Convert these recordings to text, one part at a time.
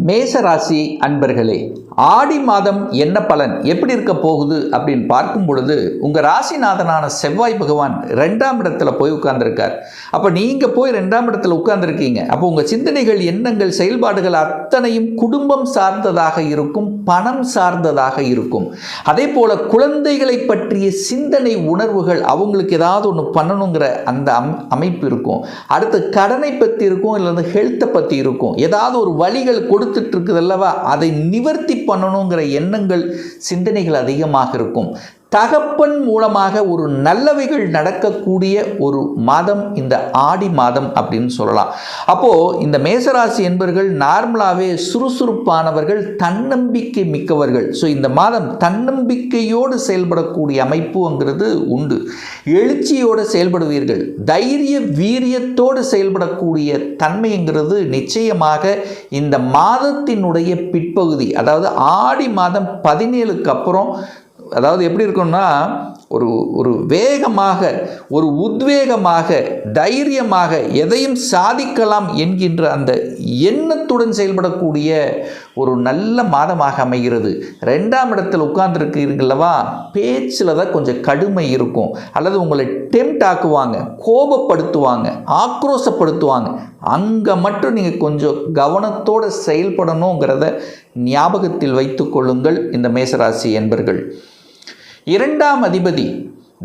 மேசராசி அன்பர்களே, ஆடி மாதம் என்ன பலன் எப்படி இருக்க போகுது அப்படின்னு பார்க்கும் பொழுது உங்கள் ராசிநாதனான செவ்வாய் பகவான் 2ஆம் இடத்துல போய் உட்கார்ந்துருக்கார். அப்போ நீங்கள் போய் 2ஆம் இடத்துல உட்கார்ந்துருக்கீங்க. அப்போ உங்கள் சிந்தனைகள், எண்ணங்கள், செயல்பாடுகள் அத்தனையும் குடும்பம் சார்ந்ததாக இருக்கும், பணம் சார்ந்ததாக இருக்கும். அதே போல் குழந்தைகளை பற்றிய சிந்தனை, உணர்வுகள், அவங்களுக்கு ஏதாவது ஒன்று பண்ணணுங்கிற அந்த அமைப்பு இருக்கும். அடுத்து கடனை பற்றி இருக்கும், இல்லை ஹெல்த்தை பற்றி இருக்கும். ஏதாவது ஒரு வழிகள் கொடுத்துட்டு இருக்குது அல்லவா, அதை நிவர்த்தி பண்ணணுங்கிற எண்ணங்கள், சிந்தனைகள் அதிகமாக இருக்கும். தகப்பன் மூலமாக ஒரு நல்லவைகள் நடக்கக்கூடிய ஒரு மாதம் இந்த ஆடி மாதம் அப்படின்னு சொல்லலாம். அப்போது இந்த மேசராசி என்பவர்கள் நார்மலாகவே சுறுசுறுப்பானவர்கள், தன்னம்பிக்கை மிக்கவர்கள். ஸோ இந்த மாதம் தன்னம்பிக்கையோடு செயல்படக்கூடிய அமைப்புங்கிறது உண்டு. எழுச்சியோடு செயல்படுவீர்கள். தைரிய வீரியத்தோடு செயல்படக்கூடிய தன்மைங்கிறது நிச்சயமாக இந்த மாதத்தினுடைய பிற்பகுதி, அதாவது ஆடி மாதம் 17க்கு அப்புறம், அதாவது எப்படி இருக்குன்னா ஒரு வேகமாக, ஒரு உத்வேகமாக, தைரியமாக எதையும் சாதிக்கலாம் என்கின்ற அந்த எண்ணத்துடன் செயல்படக்கூடிய ஒரு நல்ல மாதமாக அமைகிறது. 2ஆம் இடத்தில் உட்கார்ந்துருக்கீங்களவா, பேச்சில் தான் கொஞ்சம் கடுமை இருக்கும், அல்லது உங்களை டெம்ட் ஆக்குவாங்க, கோபப்படுத்துவாங்க, ஆக்ரோஷப்படுத்துவாங்க. அங்கே மட்டும் நீங்கள் கொஞ்சம் கவனத்தோடு செயல்படணுங்கிறத ஞாபகத்தில் வைத்து கொள்ளுங்கள். இந்த மேசராசி என்பர்கள், 2ஆம் அதிபதி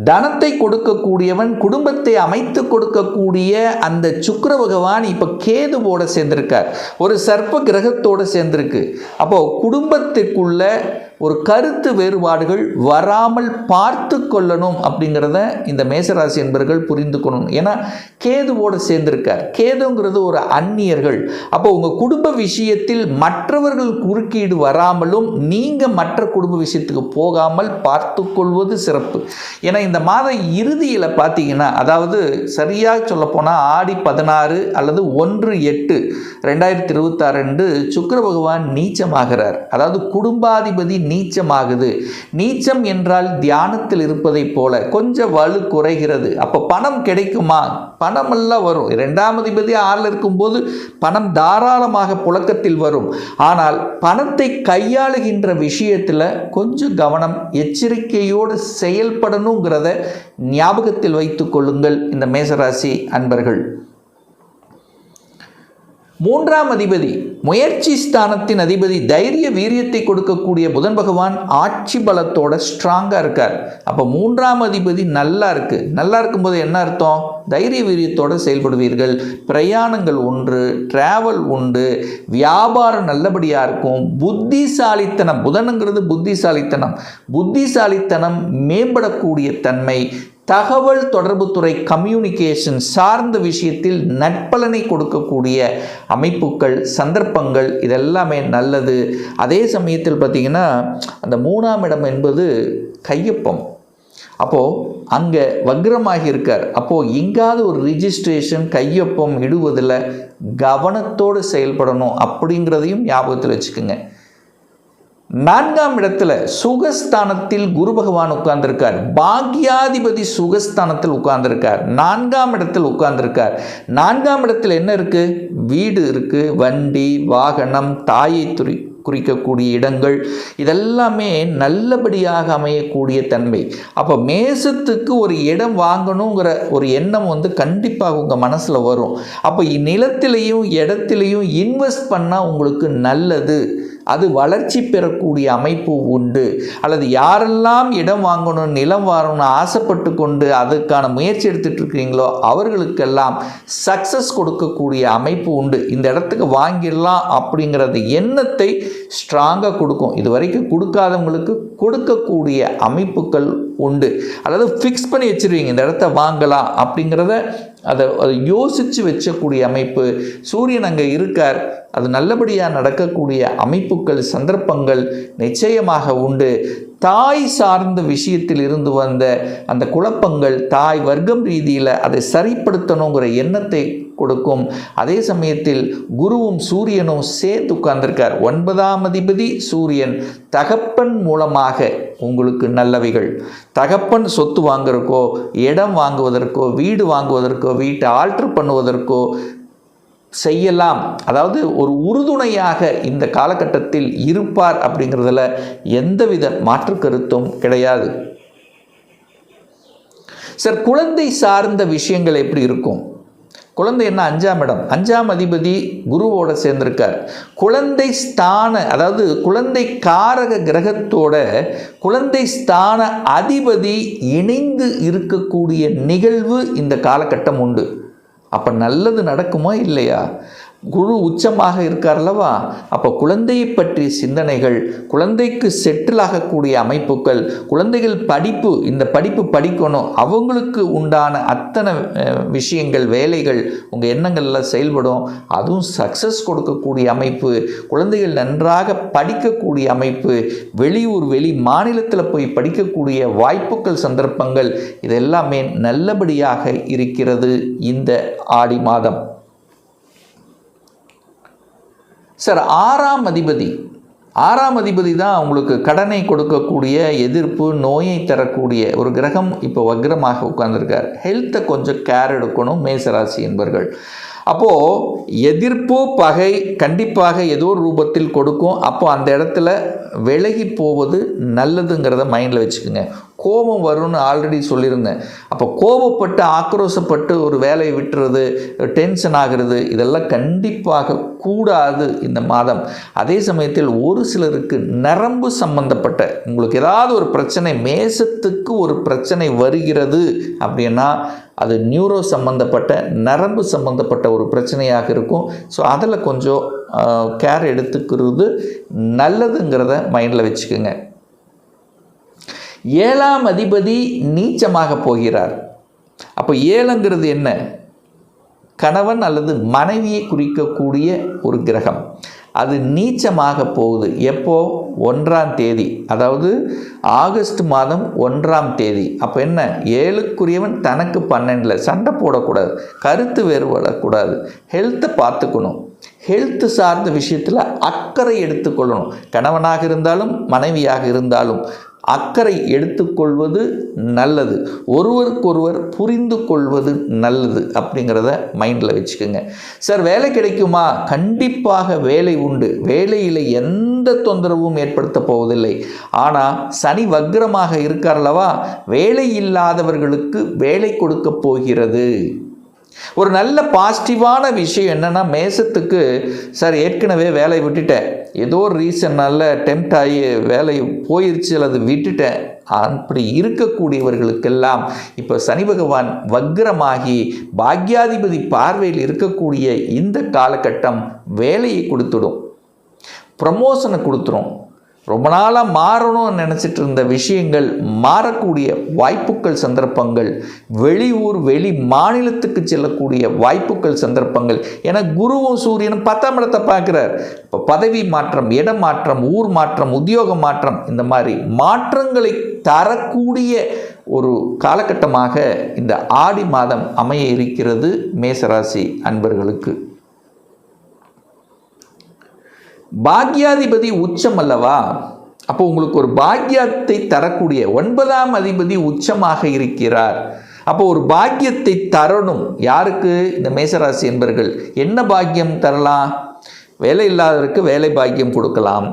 தனத்தை கொடுக்கக்கூடியவன், குடும்பத்தை அமைத்து கொடுக்கக்கூடிய அந்த சுக்கிர பகவான் இப்போ கேதுவோடு சேர்ந்திருக்கார், ஒரு சர்ப்ப கிரகத்தோடு சேர்ந்திருக்கு. அப்போது குடும்பத்துக்குள்ள ஒரு கருத்து வேறுபாடுகள் வராமல் பார்த்து கொள்ளணும் அப்படிங்கிறத இந்த மேசராசி என்பர்கள் புரிந்து கொள்ளணும். ஏன்னா கேதுவோடு சேர்ந்திருக்கார். கேதுங்கிறது ஒரு அந்நியர்கள். அப்போ உங்கள் குடும்ப விஷயத்தில் மற்றவர்கள் குறுக்கீடு வராமலும் நீங்கள் மற்ற குடும்ப விஷயத்துக்கு போகாமல் பார்த்து கொள்வது சிறப்பு. ஏன்னா இந்த மாத இறுதியில் பார்த்தீங்கன்னா, அதாவது சரியாக சொல்லப்போனால் ஆடி 16 அல்லது 1/8/2026 சுக்கிர பகவான் நீச்சமாகிறார். அதாவது குடும்பாதிபதி நீச்சமாகுது. நீச்சம் என்றால் தியானத்தில் இருப்பதை போல கொஞ்சம் வலு குறைகிறது. அப்போ பணம் கிடைக்குமா? பணமெல்லாம் வரும். 2ஆம் அதிபதி 6ல் இருக்கும்போது பணம் தாராளமாக புழக்கத்தில் வரும். ஆனால் பணத்தை கையாளுகின்ற விஷயத்தில் கொஞ்சம் கவனம், எச்சரிக்கையோடு செயல்படணுங்கிறத ஞாபகத்தில் வைத்துக் கொள்ளுங்கள் இந்த மேசராசி அன்பர்கள். 3ஆம் அதிபதி, முயற்சி ஸ்தானத்தின் அதிபதி, தைரிய வீரியத்தை கொடுக்கக்கூடிய புதன் பகவான் ஆட்சி பலத்தோட ஸ்ட்ராங்காக இருக்கார். அப்போ 3ஆம் அதிபதி நல்லா இருக்குது. நல்லா இருக்கும்போது என்ன அர்த்தம்? தைரிய வீரியத்தோடு செயல்படுவீர்கள். பிரயாணங்கள் உண்டு, டிராவல் உண்டு, வியாபாரம் நல்லபடியாக இருக்கும். புத்திசாலித்தனம், புதனுங்கிறது புத்திசாலித்தனம், புத்திசாலித்தனம் மேம்படக்கூடிய தன்மை. தகவல் தொடர்புத்துறை, கம்யூனிகேஷன் சார்ந்த விஷயத்தில் நற்பலனை கொடுக்கக்கூடிய அமைப்புகள், சந்தர்ப்பங்கள் இதெல்லாமே நல்லது. அதே சமயத்தில் பார்த்திங்கன்னா அந்த 3ஆம் இடம் என்பது கையொப்பம். அப்போது அங்கே வக்ரமாகி இருக்கார். அப்போது எங்காவது ஒரு ரிஜிஸ்ட்ரேஷன், கையொப்பம் இடுவதில் கவனத்தோடு செயல்படணும் அப்படிங்கிறதையும் ஞாபகத்தில் வச்சுக்கோங்க. 4ஆம் இடத்துல சுகஸ்தானத்தில் குரு பகவான் உட்கார்ந்திருக்கார். பாக்யாதிபதி சுகஸ்தானத்தில் உட்கார்ந்திருக்கார். 4ஆம் இடத்தில் உட்கார்ந்திருக்கார். 4ஆம் இடத்தில் என்ன இருக்கு? வீடு இருக்கு, வண்டி, வாகனம், தாயை குறிக்கக்கூடிய இடங்கள், இதெல்லாமே நல்லபடியாக அமையக்கூடிய தன்மை. அப்போ மேசத்துக்கு ஒரு இடம் வாங்கணுங்கிற ஒரு எண்ணம் கண்டிப்பாக உங்கள் மனசில் வரும். அப்போ நிலத்திலையும் இடத்திலையும் இன்வெஸ்ட் பண்ணால் உங்களுக்கு நல்லது, அது வளர்ச்சி பெறக்கூடிய அமைப்பு உண்டு. அல்லது யாரெல்லாம் இடம் வாங்கணும், நிலம் வாங்கணும்னு ஆசைப்பட்டு கொண்டு அதுக்கான முயற்சி எடுத்துகிட்டு இருக்கிறீங்களோ அவர்களுக்கெல்லாம் சக்ஸஸ் கொடுக்கக்கூடிய அமைப்பு உண்டு. இந்த இடத்துக்கு வாங்கிடலாம் அப்படிங்கிறது எண்ணத்தை ஸ்ட்ராங்காக கொடுக்கும். இது வரைக்கும் கொடுக்காதவங்களுக்கு கொடுக்கக்கூடிய அமைப்புகள் உண்டு. அல்லது ஃபிக்ஸ் பண்ணி வச்சுருவீங்க, இந்த இடத்த வாங்கலாம் அப்படிங்கிறத அதை யோசித்து வச்சக்கூடிய அமைப்பு. சூரியன் அங்கே இருக்கார், அது நல்லபடியாக நடக்கக்கூடிய அமைப்புகள், சந்தர்ப்பங்கள் நிச்சயமாக உண்டு. தாய் சார்ந்த விஷயத்தில் இருந்து வந்த அந்த குழப்பங்கள், தாய் வர்க்கம் ரீதியில் அதை சரிப்படுத்தணுங்கிற எண்ணத்தை கொடுக்கும். அதே சமயத்தில் குருவும் சூரியனும் சேர்த்து உட்கார்ந்திருக்கார். 9ஆம் அதிபதி சூரியன். தகப்பன் மூலமாக உங்களுக்கு நல்லவைகள், தகப்பன் சொத்து வாங்குறதுக்கோ, இடம் வாங்குவதற்கோ, வீடு வாங்குவதற்கோ, வீட்டை ஆல்டர் பண்ணுவதற்கோ, செய்யலாம், அதாவது ஒரு உறுதுணையாக இந்த காலகட்டத்தில் இருப்பார் அப்படிங்கிறதுல எந்தவித மாற்று கருத்தும் கிடையாது. சார், குழந்தை சார்ந்த விஷயங்கள் எப்படி இருக்கும்? குழந்தை என்ன 5ஆம் இடம், 5ஆம் அதிபதி குருவோட சேர்ந்திருக்கார். குழந்தை ஸ்தான, அதாவது குழந்தை காரக கிரகத்தோட குழந்தை ஸ்தான அதிபதி இணைந்து இருக்கக்கூடிய நிகழ்வு இந்த காலகட்டம் உண்டு. அப்போ நல்லது நடக்குமா இல்லையா? குரு உச்சமாக இருக்கார்லவா, அப்போ குழந்தையை பற்றிய சிந்தனைகள், குழந்தைக்கு செட்டில் ஆகக்கூடிய அமைப்புகள், குழந்தைகள் படிப்பு, இந்த படிப்பு படிக்கணும், அவங்களுக்கு உண்டான அத்தனை விஷயங்கள், வேலைகள், உங்கள் எண்ணங்கள்லாம் செயல்படும். அதுவும் சக்ஸஸ் கொடுக்கக்கூடிய அமைப்பு, குழந்தைகள் நன்றாக படிக்கக்கூடிய அமைப்பு, வெளியூர் வெளி மாநிலத்தில் போய் படிக்கக்கூடிய வாய்ப்புகள், சந்தர்ப்பங்கள், இதெல்லாமே நல்லபடியாக இருக்கிறது இந்த ஆடி மாதம். சார், 6ஆம் அதிபதி தான் உங்களுக்கு கடனை கொடுக்கக்கூடிய, எதிர்ப்பு, நோயை தரக்கூடிய ஒரு கிரகம். இப்போ வக்ரமாக உட்கார்ந்துருக்கார். ஹெல்த்தை கொஞ்சம் கேர் எடுக்கணும் மேசராசி என்பர்கள். அப்போது எதிர்ப்பு, பகை கண்டிப்பாக ஏதோ ஒரு ரூபத்தில் கொடுக்கும். அப்போ அந்த இடத்துல விலகி போவது நல்லதுங்கிறத மைண்டில் வச்சுக்கோங்க. கோபம் வரும்னு ஆல்ரெடி சொல்லியிருந்தேன். அப்போ கோபப்பட்டு ஆக்ரோஷப்பட்டு ஒரு வேலையை விட்டுறது, டென்ஷன் ஆகிறது, இதெல்லாம் கண்டிப்பாக கூடாது இந்த மாதம். அதே சமயத்தில் ஒரு சிலருக்கு நரம்பு சம்பந்தப்பட்ட உங்களுக்கு ஏதாவது ஒரு பிரச்சனை, மேசத்துக்கு ஒரு பிரச்சனை வருகிறது அப்படின்னா அது நியூரோ சம்பந்தப்பட்ட, நரம்பு சம்பந்தப்பட்ட ஒரு பிரச்சனையாக இருக்கும். ஸோ அதில் கொஞ்சம் கேர் எடுத்துக்கிறது நல்லதுங்கிறத மைண்டில் வச்சுக்கோங்க. 7ஆம் அதிபதி நீச்சமாக போகிறார். அப்போ 7ங்கிறது என்ன? கணவன் அல்லது மனைவியை குறிக்கக்கூடிய ஒரு கிரகம். அது நீச்சமாக போகுது. எப்போ? 1ஆம் தேதி, அதாவது ஆகஸ்ட் மாதம் 1ஆம் தேதி. அப்போ என்ன? 7க்குரியவன் தனக்கு 12ல். சண்டை போடக்கூடாது, கருத்து வேறுபடக்கூடாது, ஹெல்த்தை பார்த்துக்கணும். ஹெல்த்து சார்ந்த விஷயத்தில் அக்கறை எடுத்துக்கொள்ளணும். கணவனாக இருந்தாலும் மனைவியாக இருந்தாலும் அக்கறை எடுத்துக்கொள்வது நல்லது. ஒருவருக்கொருவர் புரிந்து கொள்வது நல்லது அப்படிங்கிறத மைண்டில் வச்சுக்கோங்க. சார், வேலை கிடைக்குமா? கண்டிப்பாக வேலை உண்டு. வேலையில் எந்த தொந்தரவும் ஏற்படுத்த போவதில்லை. ஆனால் சனி வக்ரமாக இருக்கார்லவா, வேலை இல்லாதவர்களுக்கு வேலை கொடுக்க போகிறது. ஒரு நல்ல பாசிட்டிவான விஷயம் என்னென்னா, மேசத்துக்கு சார் ஏற்கனவே வேலையை விட்டுட்டேன், ஏதோ ஒரு ரீசன்னால் டெம்ப்ட் ஆகி வேலை போயிடுச்சு அல்லது விட்டுட்டேன், அப்படி இருக்கக்கூடியவர்களுக்கெல்லாம் இப்போ சனி பகவான் வக்ரமாகி பாக்யாதிபதி பார்வையில் இருக்கக்கூடிய இந்த காலகட்டம் வேலையை கொடுத்துடும், ப்ரமோஷனை கொடுத்துரும். ரொம்ப நாளாக மாறணும்னு நினச்சிட்டு இருந்த விஷயங்கள் மாறக்கூடிய வாய்ப்புகள், சந்தர்ப்பங்கள், வெளியூர் வெளி மாநிலத்துக்கு செல்லக்கூடிய வாய்ப்புகள், சந்தர்ப்பங்கள். ஏன்னா குருவும் சூரியனும் 10ஆம் இடத்தை பார்க்குறார். இப்போ பதவி மாற்றம், இடம் மாற்றம், ஊர் மாற்றம், உத்தியோக மாற்றம், இந்த மாதிரி மாற்றங்களை தரக்கூடிய ஒரு காலகட்டமாக இந்த ஆடி மாதம் அமைய இருக்கிறது மேசராசி அன்பர்களுக்கு. பாக்யாதிபதி உச்சம் அல்லவா, அப்போ உங்களுக்கு ஒரு பாக்கியத்தை தரக்கூடிய 9ஆம் அதிபதி உச்சமாக இருக்கிறார். அப்போ ஒரு பாக்கியத்தை தரணும். யாருக்கு? இந்த மேசராசி என்பர்கள். என்ன பாக்கியம் தரலாம்? வேலை இல்லாதவருக்கு வேலை பாக்கியம் கொடுக்கலாம்.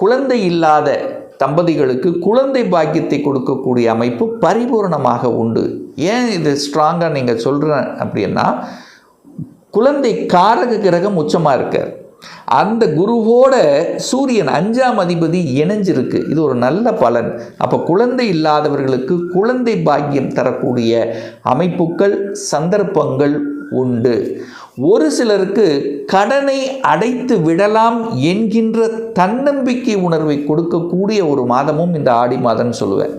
குழந்தை இல்லாத தம்பதிகளுக்கு குழந்தை பாக்கியத்தை கொடுக்கக்கூடிய அமைப்பு பரிபூர்ணமாக உண்டு. ஏன் இது ஸ்ட்ராங்காக நீங்கள் சொல்கிறேன் அப்படின்னா, குழந்தை காரக கிரகம் உச்சமாக இருக்கார். அந்த குருவோட சூரியன் 5ஆம் அதிபதி இணைஞ்சிருக்கு. இது ஒரு நல்ல பலன். அப்போ குழந்தை இல்லாதவர்களுக்கு குழந்தை பாக்கியம் தரக்கூடிய அமைப்புகள், சந்தர்ப்பங்கள் உண்டு. ஒரு சிலருக்கு கடனை அடைத்து விடலாம் என்கின்ற தன்னம்பிக்கை உணர்வை கொடுக்கக்கூடிய ஒரு மாதமும் இந்த ஆடி மாதம்னு சொல்லுவேன்.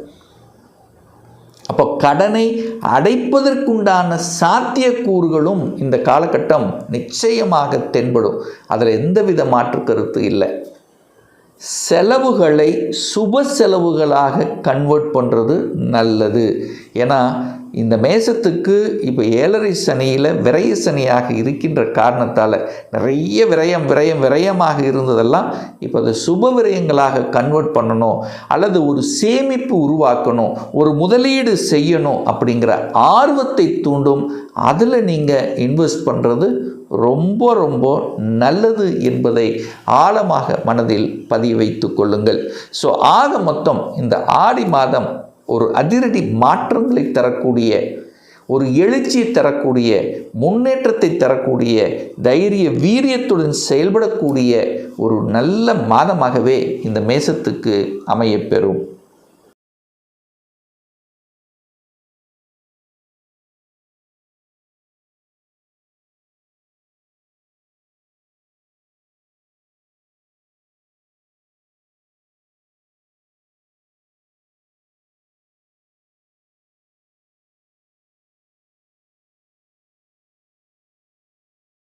அப்போ கடனை அடைப்பதற்குண்டான சாத்தியக்கூறுகளும் இந்த காலகட்டம் நிச்சயமாக தென்படும். அதில் எந்தவித மாற்று கருத்து இல்லை. செலவுகளை சுப செலவுகளாக கன்வெர்ட் பண்ணுறது நல்லது. ஏன்னா இந்த மேசத்துக்கு இப்போ 7.5 சனியில் விரய சனியாக இருக்கின்ற காரணத்தால் நிறைய விரயமாக இருந்ததெல்லாம் இப்போ அதை சுப விரயங்களாக கன்வெர்ட் பண்ணணும், அல்லது ஒரு சேமிப்பு உருவாக்கணும், ஒரு முதலீடு செய்யணும் அப்படிங்கிற ஆர்வத்தை தூண்டும். அதில் நீங்கள் இன்வெஸ்ட் பண்ணுறது ரொம்ப ரொம்ப நல்லது என்பதை ஆழமாக மனதில் பதிய வைத்து கொள்ளுங்கள். ஸோ ஆக மொத்தம் இந்த ஆடி மாதம் ஒரு அதிரடி மாற்றங்களை தரக்கூடிய, ஒரு எழுச்சியை தரக்கூடிய, முன்னேற்றத்தை தரக்கூடிய, தைரிய வீரியத்துடன் செயல்படக்கூடிய ஒரு நல்ல மாதமாகவே இந்த மேசத்துக்கு அமையப்பெறும்.